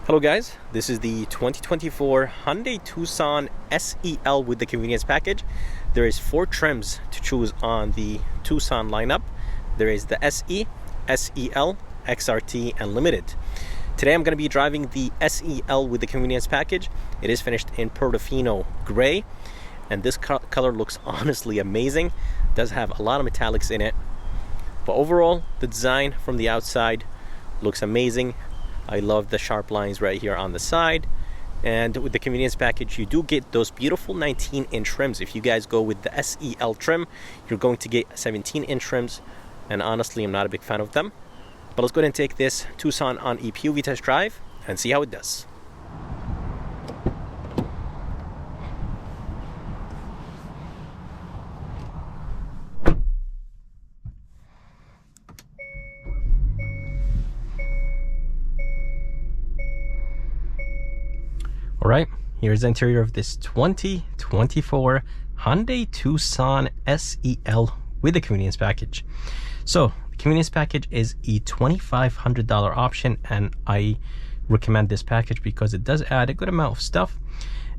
Hello guys, this is the 2024 Hyundai Tucson SEL with the convenience package. There is 4 trims to choose on the Tucson lineup. There is the SE, SEL, XRT, and Limited. Today I'm going to be driving the SEL with the convenience package. It is finished in Portofino gray, and this color looks honestly amazing. It does have a lot of metallics in it, but overall the design from the outside looks amazing. I love the sharp lines right here on the side, and with the convenience package you do get those beautiful 19-inch trims. If you guys go with the SEL trim, you're going to get 17-inch trims, and honestly I'm not a big fan of them. But let's go ahead and take this Tucson on a POV test drive and see how it does. Alright, here's the interior of this 2024 Hyundai Tucson SEL with the convenience package. So, the convenience package is a $2,500 option, and I recommend this package because it does add a good amount of stuff,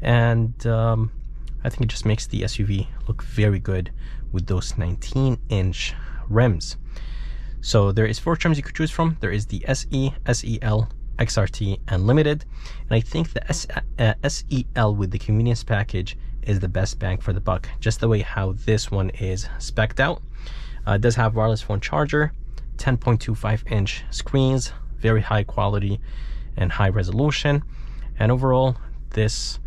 and I think it just makes the SUV look very good with those 19-inch rims. So there is 4 trims you could choose from. There is the SE, SEL, XRT, and Limited, and I think the SEL with the convenience package is the best bang for the buck, just the way how this one is spec'd out. It does have wireless phone charger, 10.25-inch screens, very high quality and high resolution, and overall this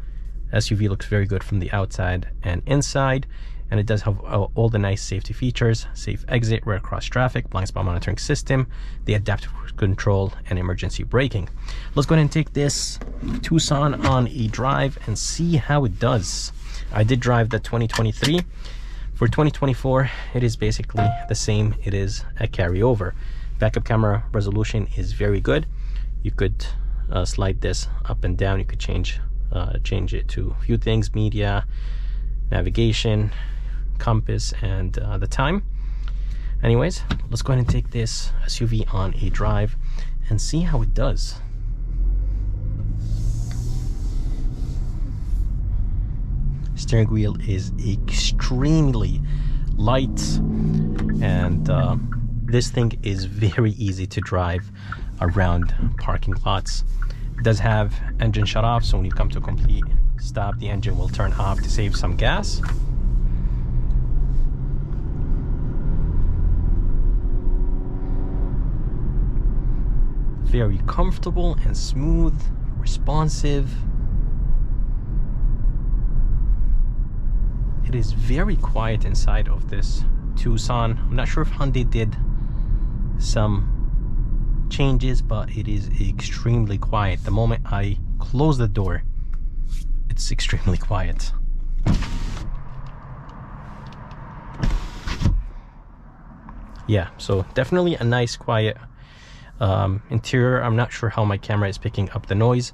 SUV looks very good from the outside and inside. And it does have all the nice safety features: safe exit, rear cross traffic, blind spot monitoring system, the adaptive cruise control, and emergency braking. Let's go ahead and take this Tucson on a drive and see how it does. I did drive the 2023. For 2024, it is basically the same. It is a carryover. Backup camera resolution is very good. You could slide this up and down. You could change it to a few things: media, navigation, compass, and the time. Anyways, let's go ahead and take this SUV on a drive and see how it does. Steering wheel is extremely light, and this thing is very easy to drive around parking lots. It does have engine shut off, so when you come to a complete stop, the engine will turn off to save some gas. Very comfortable and smooth, responsive. It is very quiet inside of this Tucson. I'm not sure if Hyundai did some changes, but it is extremely quiet. The moment I close the door, it's extremely quiet. Yeah, so definitely a nice quiet interior. I'm not sure how my camera is picking up the noise,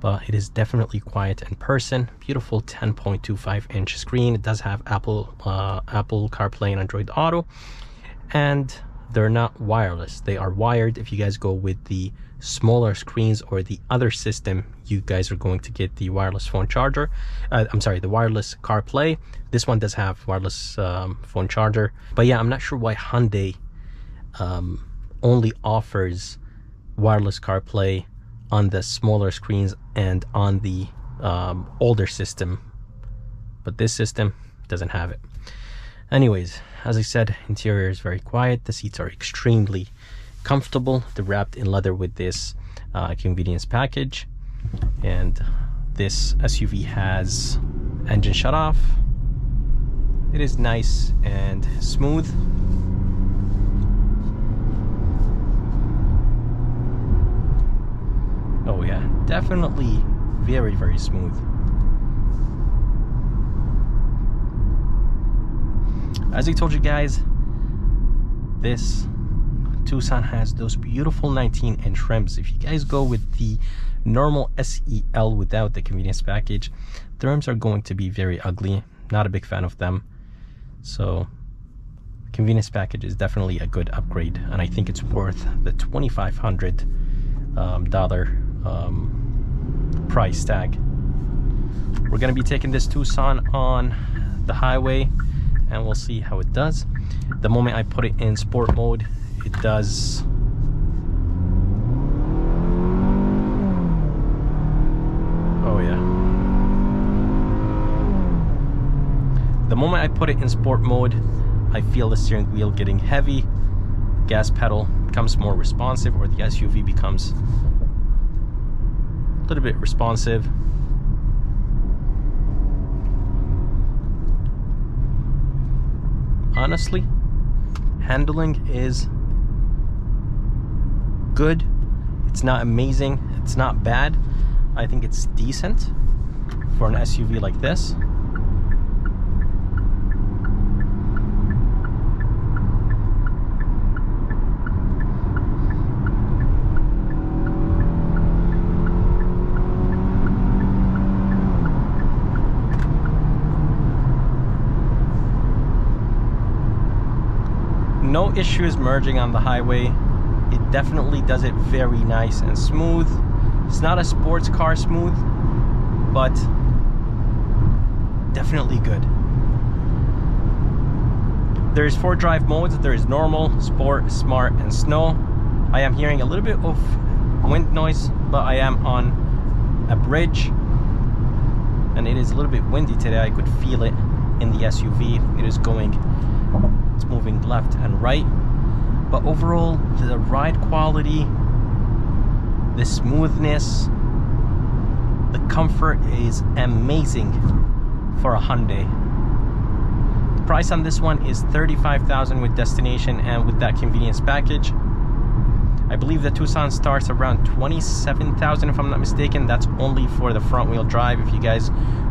but it is definitely quiet in person. Beautiful 10.25-inch screen. It does have Apple CarPlay and Android Auto, and they're not wireless. They are wired. If you guys go with the smaller screens or the other system, you guys are going to get the wireless phone charger. The wireless CarPlay. This one does have wireless phone charger. But yeah, I'm not sure why Hyundai only offers wireless CarPlay on the smaller screens and on the older system, but this system doesn't have it. Anyways, as I said, interior is very quiet. The seats are extremely comfortable. They're wrapped in leather with this convenience package, and this SUV has engine shut off. It is nice and smooth. Oh yeah, definitely very, very smooth. As I told you guys, this Tucson has those beautiful 19-inch rims. If you guys go with the normal SEL without the convenience package, the rims are going to be very ugly. Not a big fan of them. So convenience package is definitely a good upgrade, and I think it's worth the $2,500 price tag. We're gonna be taking this Tucson on the highway and we'll see how it does. The moment I put it in sport mode, it does oh yeah. The moment I put it in sport mode, I feel the steering wheel getting heavy, gas pedal becomes more responsive, or the SUV becomes a little bit responsive. Honestly, handling is good. It's not amazing, it's not bad. I think it's decent for an SUV like this. No issues merging on the highway. It definitely does it very nice and smooth. It's not a sports car smooth, but definitely good. There's 4 drive modes. There is normal, sport, smart, and snow. I am hearing a little bit of wind noise, but I am on a bridge and it is a little bit windy today. I could feel it in the SUV. It's moving left and right, but overall the ride quality, the smoothness, the comfort is amazing for a Hyundai. The price on this one is $35,000 with destination and with that convenience package. I believe the Tucson starts around $27,000 if I'm not mistaken. That's only for the front wheel drive. If you guys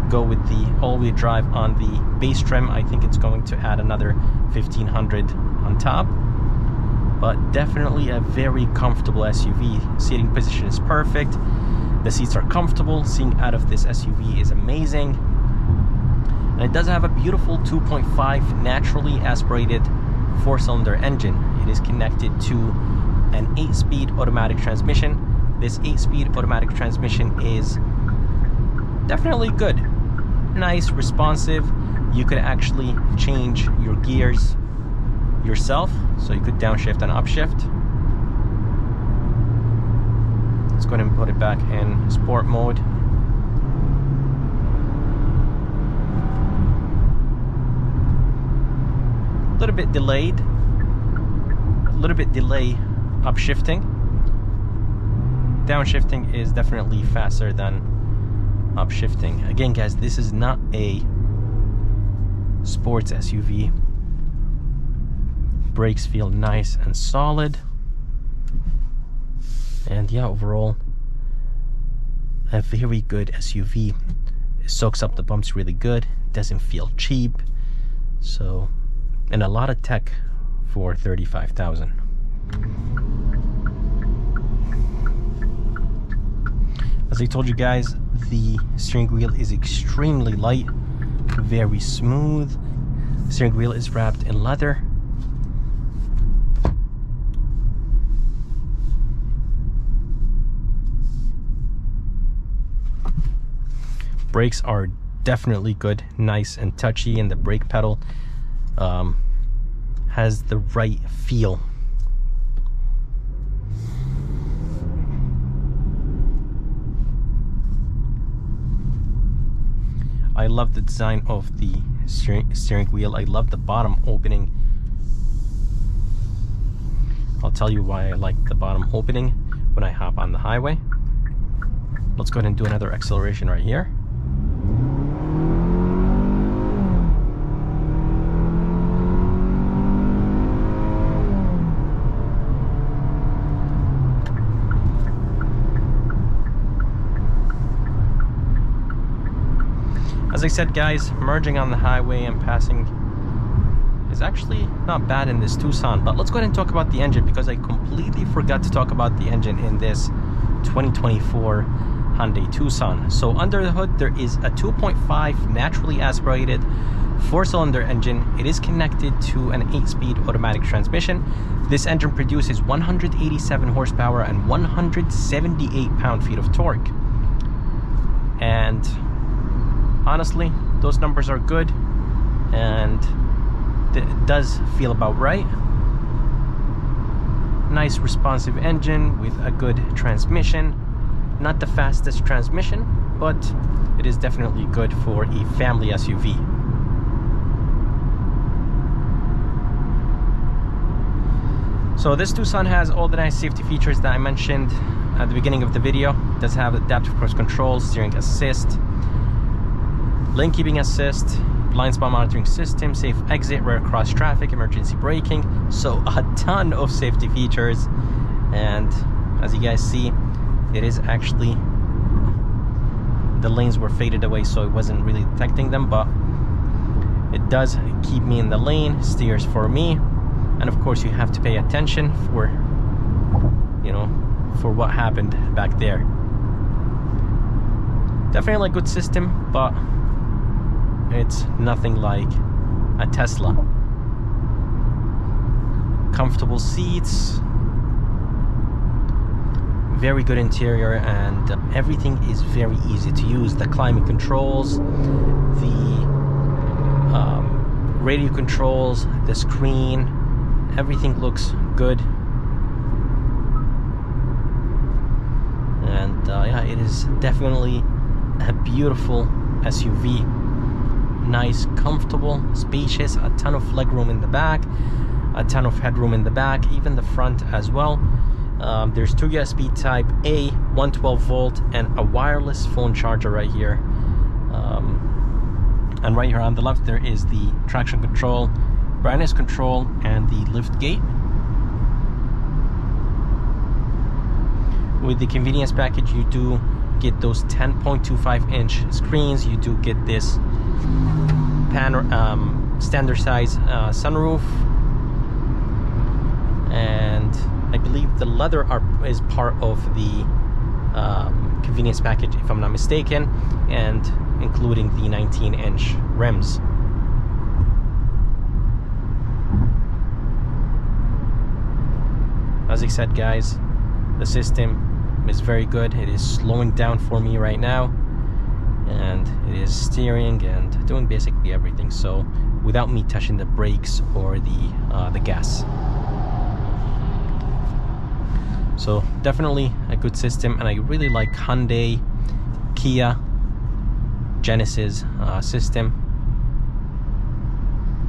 go with the all-wheel drive on the base trim, I think it's going to add another $1,500 on top. But definitely a very comfortable SUV. Seating position is perfect. The seats are comfortable. Seeing out of this SUV is amazing. And it does have a beautiful 2.5 naturally aspirated 4-cylinder engine. It is connected to an 8-speed automatic transmission. This 8-speed automatic transmission is definitely good. Nice, responsive. You could actually change your gears yourself, so you could downshift and upshift. Let's go ahead and put it back in sport mode. A little bit delayed, a little bit delay upshifting. Downshifting is definitely faster than upshifting. Again guys, this is not a sports SUV. Brakes feel nice and solid, and yeah, overall a very good SUV. It soaks up the bumps really good, doesn't feel cheap, so, and a lot of tech for $35,000. As I told you guys, the steering wheel is extremely light, very smooth. The steering wheel is wrapped in leather. Brakes are definitely good, nice and touchy, and the brake pedal has the right feel. I love the design of the steering wheel. I love the bottom opening. I'll tell you why I like the bottom opening when I hop on the highway. Let's go ahead and do another acceleration right here. As I said guys, merging on the highway and passing is actually not bad in this Tucson. But let's go ahead and talk about the engine, because I completely forgot to talk about the engine in this 2024 Hyundai Tucson. So under the hood there is a 2.5 naturally aspirated 4-cylinder engine. It is connected to an 8-speed automatic transmission. This engine produces 187 horsepower and 178 pound-feet of torque. and honestly those numbers are good, and it does feel about right. Nice responsive engine with a good transmission. Not the fastest transmission, but it is definitely good for a family SUV. So this Tucson has all the nice safety features that I mentioned at the beginning of the video. It does have adaptive cruise control, steering assist, lane keeping assist, blind spot monitoring system, safe exit, rear cross traffic, emergency braking. So a ton of safety features, and as you guys see, it is actually, the lanes were faded away, so it wasn't really detecting them, but it does keep me in the lane, steers for me. And of course you have to pay attention for, you know, for what happened back there. Definitely a good system, but it's nothing like a Tesla. Comfortable seats, very good interior, and everything is very easy to use. The climate controls, the radio controls, the screen, everything looks good. And yeah, it is definitely a beautiful SUV. Nice, comfortable, spacious, a ton of legroom in the back, a ton of headroom in the back, even the front as well. There's 2 USB type A, 112 volt, and a wireless phone charger right here. And right here on the left there is the traction control, brightness control, and the lift gate. With the convenience package, you do get those 10.25-inch screens. You do get this standard size sunroof, and I believe the leather is part of the convenience package, if I'm not mistaken, and including the 19-inch rims. As I said, guys, the system is very good. It is slowing down for me right now, and it is steering and doing basically everything, so without me touching the brakes or the gas. So definitely a good system, and I really like Hyundai, Kia, Genesis system.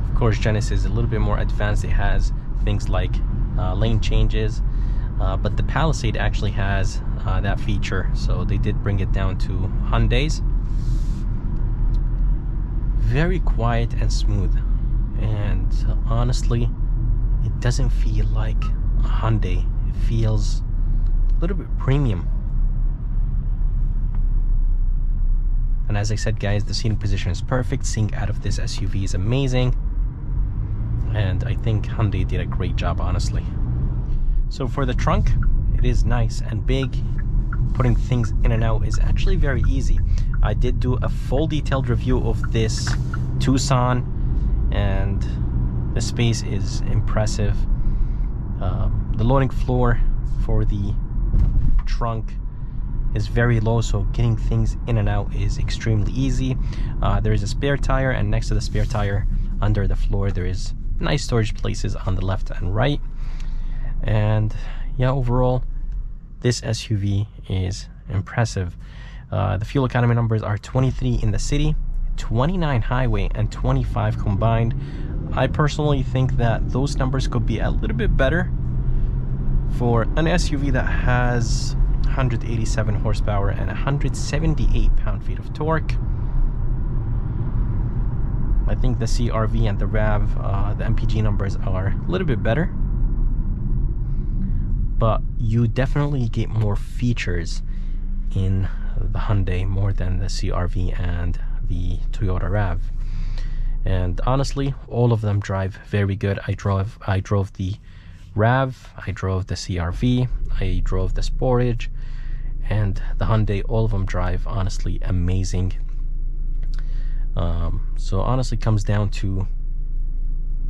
Of course, Genesis is a little bit more advanced. It has things like lane changes, but the Palisade actually has that feature, so they did bring it down to Hyundai's. Very quiet and smooth, and honestly, it doesn't feel like a Hyundai. It feels a little bit premium. And as I said, guys, the seating position is perfect. Seeing out of this SUV is amazing, and I think Hyundai did a great job, honestly. So for the trunk, it is nice and big. Putting things in and out is actually very easy. I did do a full detailed review of this Tucson, and the space is impressive. The loading floor for the trunk is very low, so getting things in and out is extremely easy. There is a spare tire, and next to the spare tire, under the floor, there is nice storage places on the left and right. And yeah, overall, this SUV is impressive. The fuel economy numbers are 23 in the city, 29 highway, and 25 combined. I personally think that those numbers could be a little bit better for an SUV that has 187 horsepower and 178 pound-feet of torque. I think the CR-V and the RAV, the MPG numbers are a little bit better, but you definitely get more features in the Hyundai more than the CR-V and the Toyota RAV. And honestly, all of them drive very good. I drove the RAV, I drove the CR-V, I drove the Sportage, and the Hyundai. All of them drive honestly amazing. So honestly, comes down to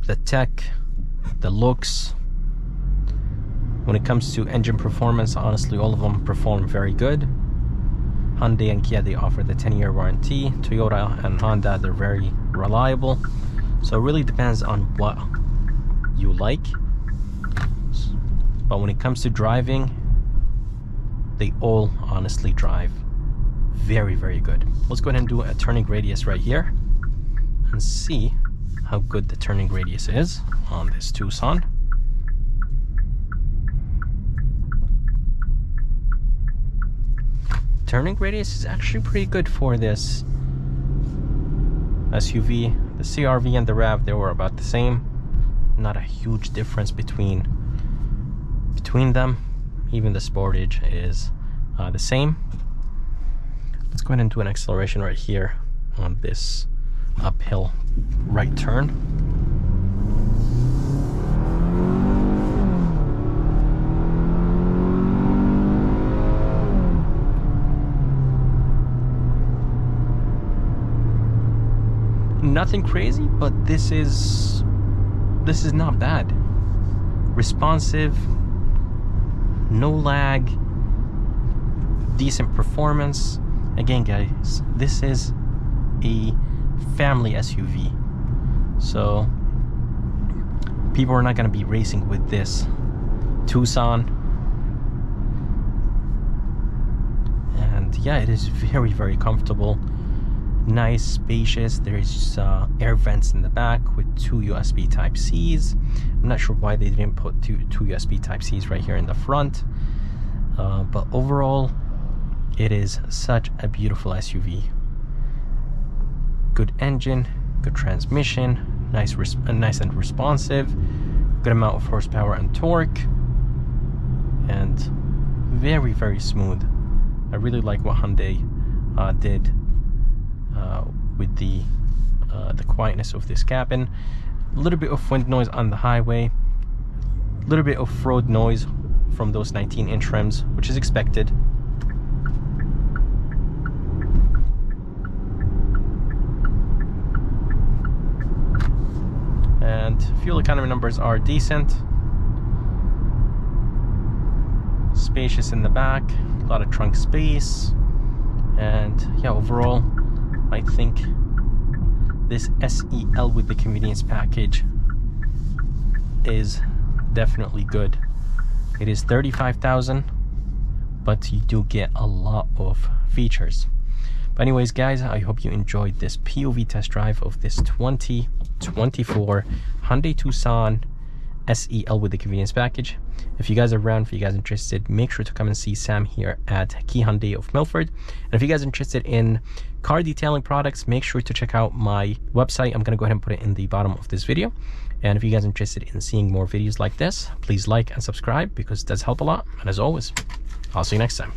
the tech, the looks. When it comes to engine performance, honestly, all of them perform very good. Hyundai and Kia, they offer the 10-year warranty. Toyota and Honda, they're very reliable. So it really depends on what you like. But when it comes to driving, they all honestly drive very, very good. Let's go ahead and do a turning radius right here and see how good the turning radius is on this Tucson. Turning radius is actually pretty good for this SUV. The CR-V and the Rav, they were about the same. Not a huge difference between them. Even the Sportage is the same. Let's go ahead and do an acceleration right here on this uphill right turn. Nothing crazy, but this is not bad. Responsive, no lag, decent performance. Again, guys, this is a family SUV, so people are not going to be racing with this Tucson. And yeah, it is very, very comfortable. Nice, spacious. There's air vents in the back with 2 USB Type-Cs. I'm not sure why they didn't put two USB Type-Cs right here in the front, but overall it is such a beautiful SUV. Good engine, good transmission, nice and responsive, good amount of horsepower and torque, and very, very smooth. I really like what Hyundai did with the quietness of this cabin. A little bit of wind noise on the highway, a little bit of road noise from those 19-inch rims, which is expected. And fuel economy numbers are decent. Spacious in the back, a lot of trunk space, and yeah, overall I think this SEL with the convenience package is definitely good. It is $35,000, but you do get a lot of features. But anyways, guys, I hope you enjoyed this POV test drive of this 2024 Hyundai Tucson SEL with the convenience package. If you guys are around, if you guys are interested, make sure to come and see Sam here at Key Hyundai of Milford. And if you guys are interested in car detailing products, make sure to check out my website. I'm going to go ahead and put it in the bottom of this video. And if you guys are interested in seeing more videos like this, please like and subscribe, because it does help a lot. And as always, I'll see you next time.